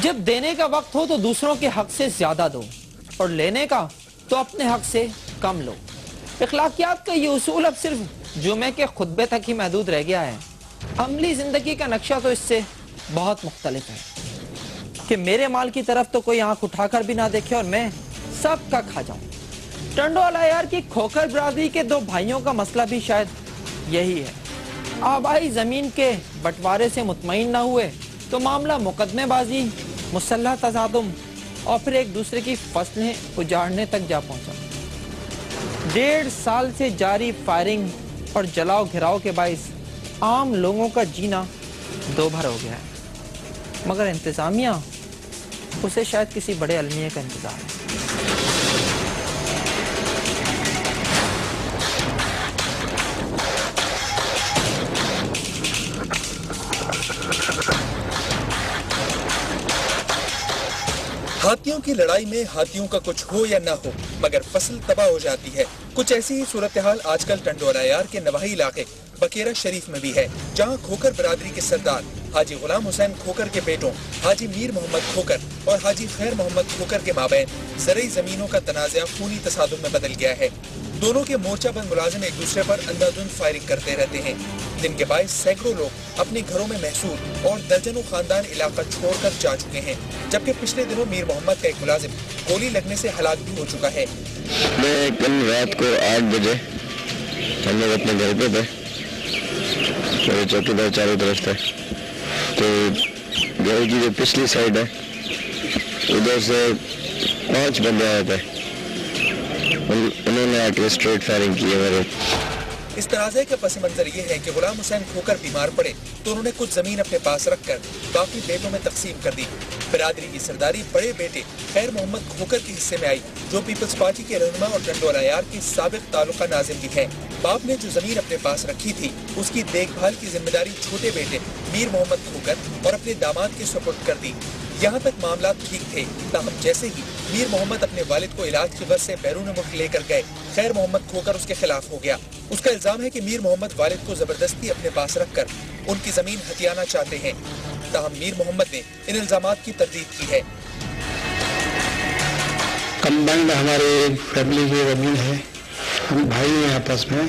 جب دینے کا وقت ہو تو دوسروں کے حق سے زیادہ دو اور لینے کا تو اپنے حق سے کم لو۔ اخلاقیات کا یہ اصول اب صرف جمعے کے خطبے تک ہی محدود رہ گیا ہے۔ عملی زندگی کا نقشہ تو اس سے بہت مختلف ہے کہ میرے مال کی طرف تو کوئی آنکھ اٹھا کر بھی نہ دیکھے اور میں سب کا کھا جاؤں۔ ٹنڈو العیار کی کھوکھر برادری کے دو بھائیوں کا مسئلہ بھی شاید یہی ہے۔ آبائی زمین کے بٹوارے سے مطمئن نہ ہوئے تو معاملہ مقدمے بازی، مسلح تصادم اور پھر ایک دوسرے کی فصلیں اجاڑنے تک جا پہنچا۔ 1.5 سال سے جاری فائرنگ اور جلاؤ گھراؤ کے باعث عام لوگوں کا جینا دوبھر ہو گیا ہے، مگر انتظامیہ اسے شاید کسی بڑے المیہ کا انتظار ہے۔ ہاتھیوں کی لڑائی میں ہاتھیوں کا کچھ ہو یا نہ ہو مگر فصل تباہ ہو جاتی ہے۔ کچھ ایسی ہی صورتحال آج کل ٹنڈو العیار کے نواحی علاقے بکیرہ شریف میں بھی ہے، جہاں کھوکھر برادری کے سردار حاجی غلام حسین کھوکھر کے بیٹوں حاجی میر محمد کھوکھر اور حاجی خیر محمد کھوکھر کے مابین زرعی زمینوں کا تنازعہ خونی تصادم میں بدل گیا ہے۔ دونوں کے مورچہ بند ملازم ایک دوسرے پر اندھادھند فائرنگ کرتے رہتے ہیں، جن کے باعث سینکڑوں لوگ اپنے گھروں میں محصور اور درجنوں خاندان علاقہ چھوڑ کر جا چکے ہیں، جبکہ پچھلے دنوں میر محمد کا ایک ملازم گولی لگنے سے ہلاک بھی ہو چکا ہے۔ میں کل رات کو 8 بجے ہم لوگ اپنے گھر پہ تھے، میرے چوکیدار چاروں طرف تھے، تو گھر کی جو پچھلی سائڈ ہے ادھر سے 5 بندے آئے تھے، انہوں نے آ کے اسٹریٹ فائرنگ کی ہے میرے۔ اس تنازع کا پس منظر یہ ہے کہ غلام حسین کھوکھر بیمار پڑے تو انہوں نے کچھ زمین اپنے پاس رکھ کر باقی بیٹوں میں تقسیم کر دی۔ برادری کی سرداری بڑے بیٹے خیر محمد کھوکھر کے حصے میں آئی، جو پیپلز پارٹی کے رہنما اور ٹنڈو العیار کے سابق تعلقہ ناظم بھی ہیں۔ باپ نے جو زمین اپنے پاس رکھی تھی اس کی دیکھ بھال کی ذمہ داری چھوٹے بیٹے میر محمد کھوکھر اور اپنے داماد کے سپرد کر دی۔ یہاں تک معاملات ٹھیک تھے، تاہم جیسے ہی میر محمد اپنے والد کو علاج کی غرض سے بیرون ملک لے کر گئے، خیر محمد کھوکھر اس کے خلاف ہو گیا۔ اس کا الزام ہے کہ میر محمد والد کو زبردستی اپنے پاس رکھ کر ان کی زمین ہتھیانا چاہتے ہیں، تاہم میر محمد نے ان الزامات کی تردید کی ہے۔ کمبائنڈ ہماری فیملی کی زمین ہے، ہم بھائی ہیں آپس میں،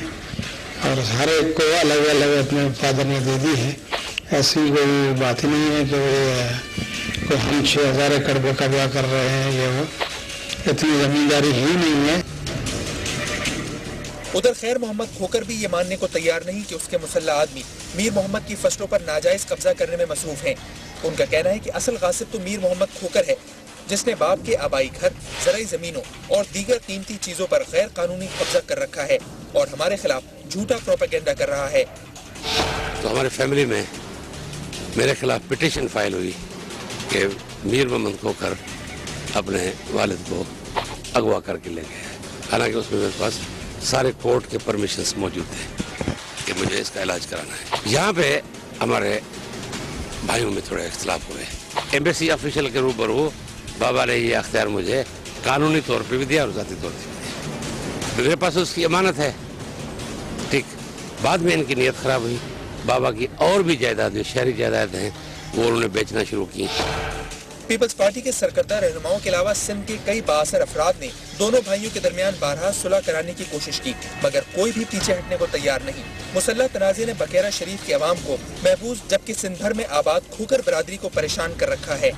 اور ہر ایک کو الگ الگ اپنے فادر نے دے دی ہے۔ ایسی کوئی بات ہی نہیں ہے کہ ہم 6000 ایکڑ پہ قبضہ کر رہے ہیں، یہ وہ اتنی زمینداری ہی نہیں ہے۔ ادھر خیر محمد کھوکھر بھی یہ ماننے کو تیار نہیں کہ اس کے مسلح آدمی میر محمد کی فصلوں پر ناجائز قبضہ کرنے میں مصروف ہیں۔ ان کا کہنا ہے کہ اصل غاصب تو میر محمد کھوکھر ہے، جس نے باپ کے آبائی گھر، زرعی زمینوں اور دیگر قیمتی چیزوں پر غیر قانونی قبضہ کر رکھا ہے اور ہمارے خلاف جھوٹا پروپیگنڈا کر رہا ہے۔ تو ہمارے فیملی میں میرے خلاف پٹیشن فائل ہوئی کہ میر محمد کھوکھر اپنے والد کو اغوا کر کے لے گئے، حالانکہ اس میں میرے پاس سارے کورٹ کے پرمیشنز موجود تھے کہ مجھے اس کا علاج کرانا ہے۔ یہاں پہ ہمارے بھائیوں میں تھوڑے اختلاف ہوئے۔ ایمبیسی آفیشل کے روبرو بابا نے یہ اختیار مجھے قانونی طور پہ بھی دیا اور ذاتی طور پہ بھی دیا، میرے پاس اس کی امانت ہے، ٹھیک۔ بعد میں ان کی نیت خراب ہوئی، بابا کی اور بھی جائیداد جو شہری جائیداد ہیں وہ انہوں نے بیچنا شروع کی۔ پیپلز پارٹی کے سرکردہ رہنماؤں کے علاوہ سندھ کے کئی بااثر افراد نے دونوں بھائیوں کے درمیان بارہا صلح کرانے کی کوشش کی، مگر کوئی بھی پیچھے ہٹنے کو تیار نہیں۔ مسلح تنازع نے بکیرہ شریف کے عوام کو محفوظ جبکہ سندھ بھر میں آباد کھوکھر برادری کو پریشان کر رکھا ہے۔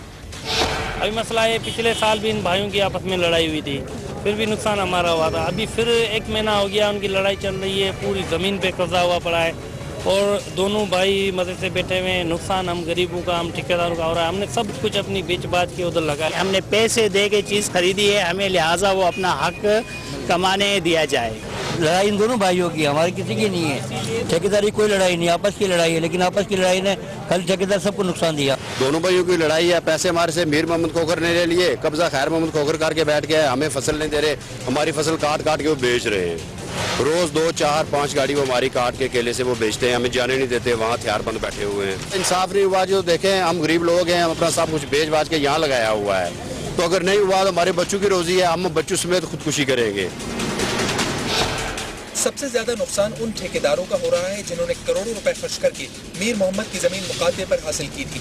ابھی مسئلہ ہے، پچھلے سال بھی ان بھائیوں کی آپس میں لڑائی ہوئی تھی، پھر بھی نقصان ہمارا ہوا تھا۔ ابھی پھر 1 مہینہ ہو گیا ان کی لڑائی چل رہی ہے، پوری زمین پہ قبضہ ہوا پڑا ہے اور دونوں بھائی مزے سے بیٹھے ہوئے ہیں۔ نقصان ہم غریبوں کا، ہم ٹھیکیداروں کا ہو رہا ہے۔ ہم نے سب کچھ اپنی بیچ بات کے ادھر لگا، ہم نے پیسے دے کے چیز خریدی ہے، ہمیں لہٰذا وہ اپنا حق کمانے دیا جائے۔ لڑائی ان دونوں بھائیوں کی، ہماری کسی کی نہیں ہے۔ ٹھیکیداری کوئی لڑائی نہیں، آپس کی لڑائی ہے، لیکن آپس کی لڑائی نے کل ٹھیکیدار سب کو نقصان دیا۔ دونوں بھائیوں کی لڑائی ہے، پیسے ہمارے سے میر محمد کھوکھر نے لے لیے، قبضہ خیر محمد کھوکھر کر کے بیٹھ گئے، ہمیں فصل نہیں دے رہے، ہماری فصل کاٹ کاٹ کے وہ بیچ رہے ہیں۔ روز 2 4 5 گاڑی وہ ہماری کاٹ کے کیلے سے وہ بیچتے ہیں، ہمیں جانے نہیں دیتے، وہاں ہتھیار بند بیٹھے ہوئے ہیں۔ انصاف نہیں ہوا، جو دیکھیں ہم غریب لوگ ہیں، ہم اپنا سب کچھ بیچ باچ کے یہاں لگایا ہوا ہے، تو اگر نہیں ہوا تو ہمارے بچوں کی روزی ہے، ہم بچوں سمیت خودکشی کریں گے۔ سب سے زیادہ نقصان ان ٹھیکیداروں کا ہو رہا ہے جنہوں نے کروڑوں روپے خرچ کر کے میر محمد کی زمین مقاطعے پر حاصل کی تھی۔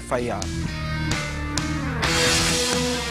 FIR।